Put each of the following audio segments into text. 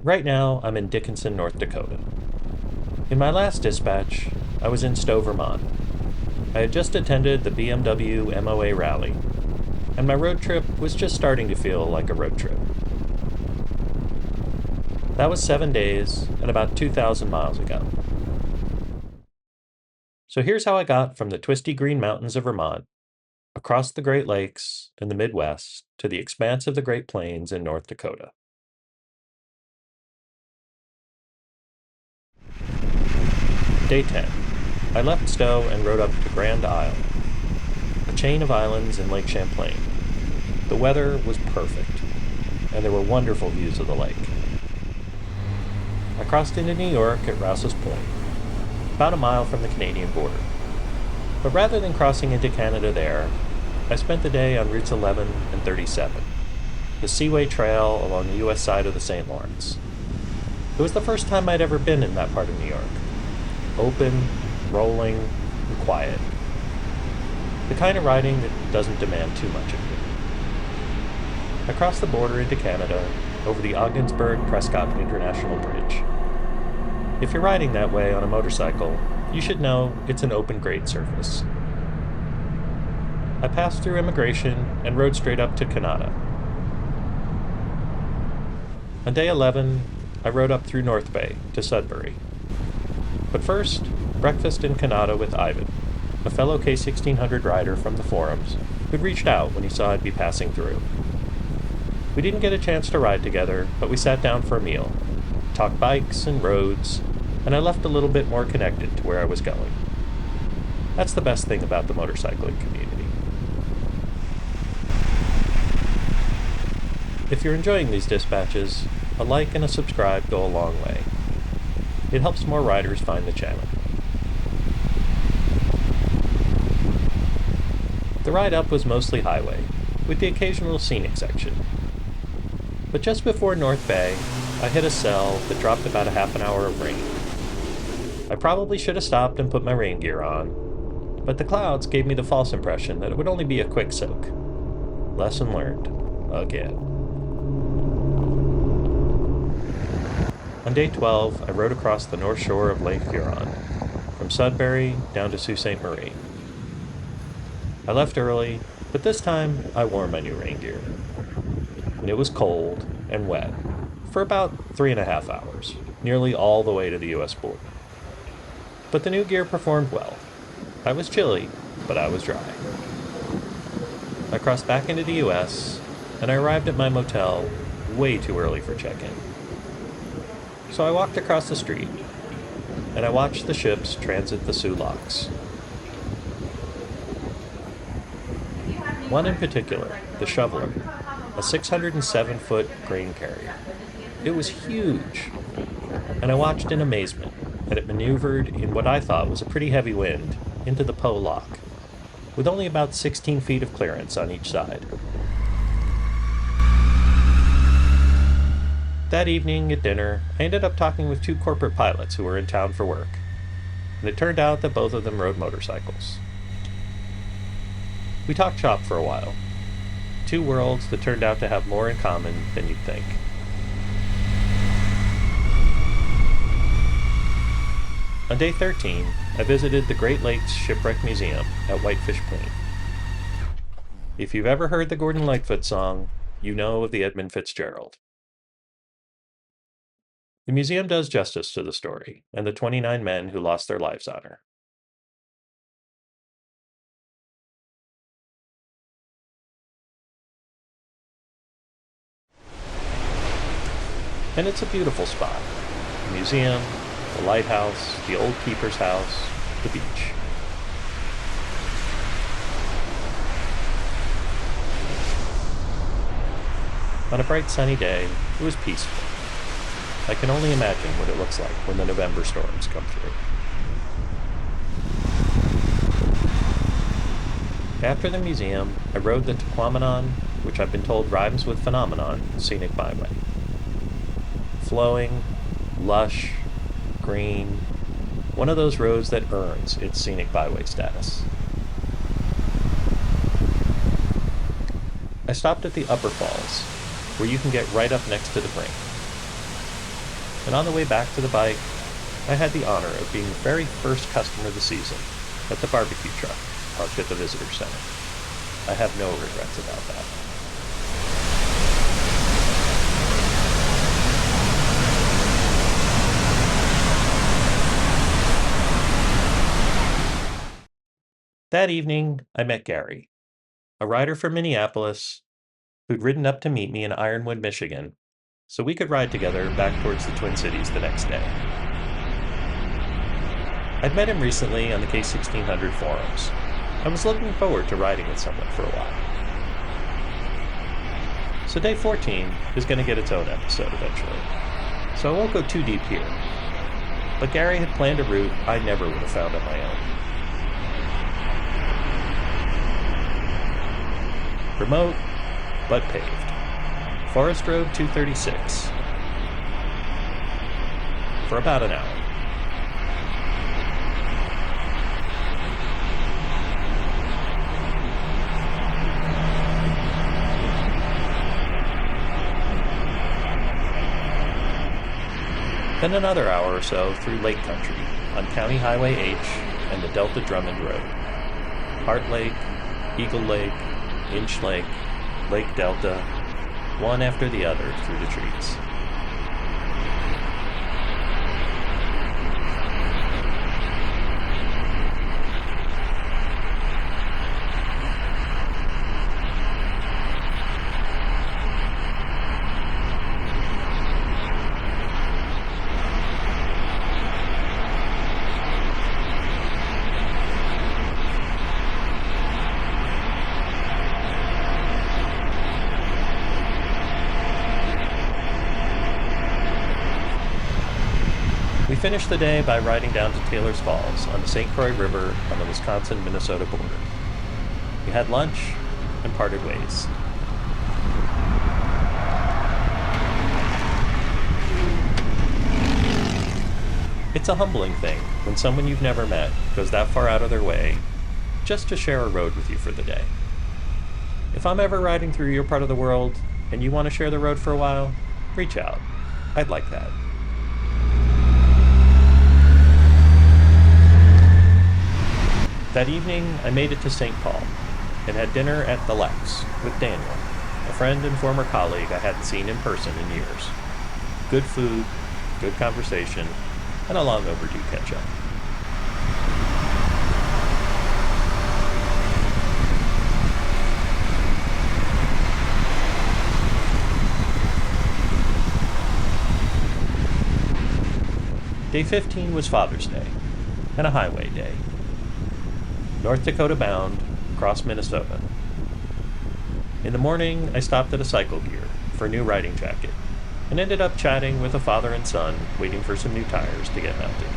Right now, I'm in Dickinson, North Dakota. In my last dispatch, I was in Stowe, Vermont. I had just attended the BMW MOA rally, and my road trip was just starting to feel like a road trip. That was 7 days and about 2,000 miles ago. So here's how I got from the twisty green mountains of Vermont, across the Great Lakes in the Midwest, to the expanse of the Great Plains in North Dakota. Day 10. I left Stowe and rode up to Grand Isle, a chain of islands in Lake Champlain. The weather was perfect, and there were wonderful views of the lake. I crossed into New York at Rouse's Point, about a mile from the Canadian border. But rather than crossing into Canada there, I spent the day on routes 11 and 37, the Seaway Trail along the U.S. side of the St. Lawrence. It was the first time I'd ever been in that part of New York. Open, rolling, and quiet. The kind of riding that doesn't demand too much of you. I crossed the border into Canada over the Ogdensburg-Prescott International Bridge. If you're riding that way on a motorcycle, you should know it's an open grade surface. I passed through immigration and rode straight up to Kanata. On day 11, I rode up through North Bay to Sudbury. But first, breakfast in Kanata with Ivan, a fellow K1600 rider from the forums who'd reached out when he saw I'd be passing through. We didn't get a chance to ride together, but we sat down for a meal, talked bikes and roads, and I left a little bit more connected to where I was going. That's the best thing about the motorcycling community. If you're enjoying these dispatches, a like and a subscribe go a long way. It helps more riders find the channel. The ride up was mostly highway, with the occasional scenic section. But just before North Bay, I hit a cell that dropped about a half an hour of rain. I probably should have stopped and put my rain gear on, but the clouds gave me the false impression that it would only be a quick soak. Lesson learned, again. On day 12, I rode across the north shore of Lake Huron, from Sudbury down to Sault Ste. Marie. I left early, but this time I wore my new rain gear. And it was cold and wet for about 3.5 hours, nearly all the way to the U.S. border. But the new gear performed well. I was chilly, but I was dry. I crossed back into the U.S., and I arrived at my motel way too early for check-in. So I walked across the street, and I watched the ships transit the Soo Locks. One in particular, the Shoveler, a 607-foot grain carrier. It was huge, and I watched in amazement that it maneuvered in what I thought was a pretty heavy wind into the Po Lock, with only about 16 feet of clearance on each side. That evening at dinner, I ended up talking with 2 corporate pilots who were in town for work, and it turned out that both of them rode motorcycles. We talked shop for a while. 2 worlds that turned out to have more in common than you'd think. On day 13, I visited the Great Lakes Shipwreck Museum at Whitefish Point. If you've ever heard the Gordon Lightfoot song, you know of the Edmund Fitzgerald. The museum does justice to the story and the 29 men who lost their lives on her. And it's a beautiful spot. The museum, the lighthouse, the old keeper's house, the beach. On a bright sunny day, it was peaceful. I can only imagine what it looks like when the November storms come through. After the museum, I rode the Tahquamenon, which I've been told rhymes with phenomenon, Scenic Byway. Flowing, lush, green, one of those roads that earns its Scenic Byway status. I stopped at the Upper Falls, where you can get right up next to the brink. and on the way back to the bike, I had the honor of being the very first customer of the season at the barbecue truck parked at the visitor center. I have no regrets about that. That evening, I met Gary, a rider from Minneapolis who'd ridden up to meet me in Ironwood, Michigan, so we could ride together back towards the Twin Cities the next day. I'd met him recently on the K1600 forums. I was looking forward to riding with someone for a while. So day 14 is going to get its own episode eventually, so I won't go too deep here. But Gary had planned a route I never would have found on my own. Remote, but paved. Forest Road 236. For about an hour. Then another hour or so through Lake Country on County Highway H and the Delta Drummond Road. Heart Lake, Eagle Lake, Inch Lake, Lake Delta, one after the other through the trees. We finished the day by riding down to Taylor's Falls on the St. Croix River on the Wisconsin-Minnesota border. We had lunch and parted ways. It's a humbling thing when someone you've never met goes that far out of their way just to share a road with you for the day. If I'm ever riding through your part of the world and you want to share the road for a while, reach out. I'd like that. That evening, I made it to St. Paul and had dinner at the Locks with Daniel, a friend and former colleague I hadn't seen in person in years. Good food, good conversation, and a long overdue catch-up. Day 15 was Father's Day, and a highway day. North Dakota bound, across Minnesota. In the morning, I stopped at a Cycle Gear for a new riding jacket, and ended up chatting with a father and son waiting for some new tires to get mounted.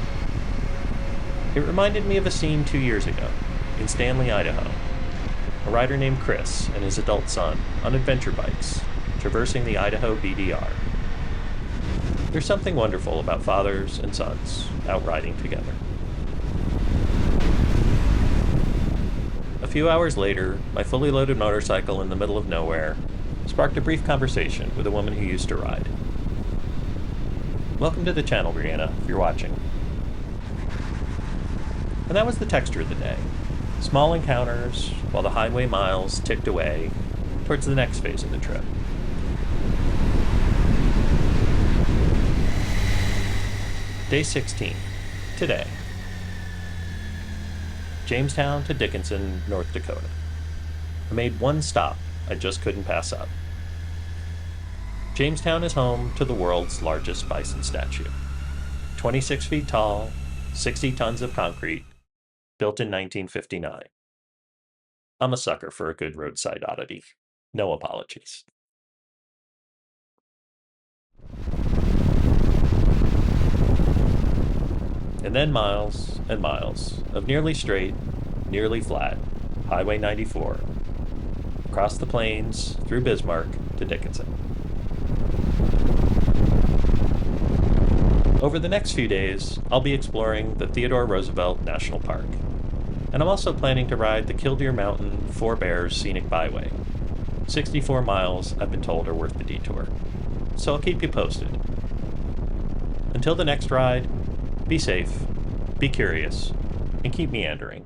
It reminded me of a scene 2 years ago, in Stanley, Idaho. A rider named Chris and his adult son on adventure bikes, traversing the Idaho BDR. There's something wonderful about fathers and sons out riding together. A few hours later, my fully loaded motorcycle in the middle of nowhere sparked a brief conversation with a woman who used to ride. Welcome to the channel, Brianna, if you're watching. And that was the texture of the day. Small encounters, while the highway miles ticked away towards the next phase of the trip. Day 16, today. Jamestown to Dickinson, North Dakota. I made one stop I just couldn't pass up. Jamestown is home to the world's largest bison statue. 26 feet tall, 60 tons of concrete, built in 1959. I'm a sucker for a good roadside oddity. No apologies. And then miles and miles of nearly straight, nearly flat, Highway 94, across the plains, through Bismarck to Dickinson. Over the next few days, I'll be exploring the Theodore Roosevelt National Park, and I'm also planning to ride the Killdeer Mountain Four Bears Scenic Byway. 64 miles I've been told are worth the detour, so I'll keep you posted. Until the next ride, be safe, be curious, and keep meandering.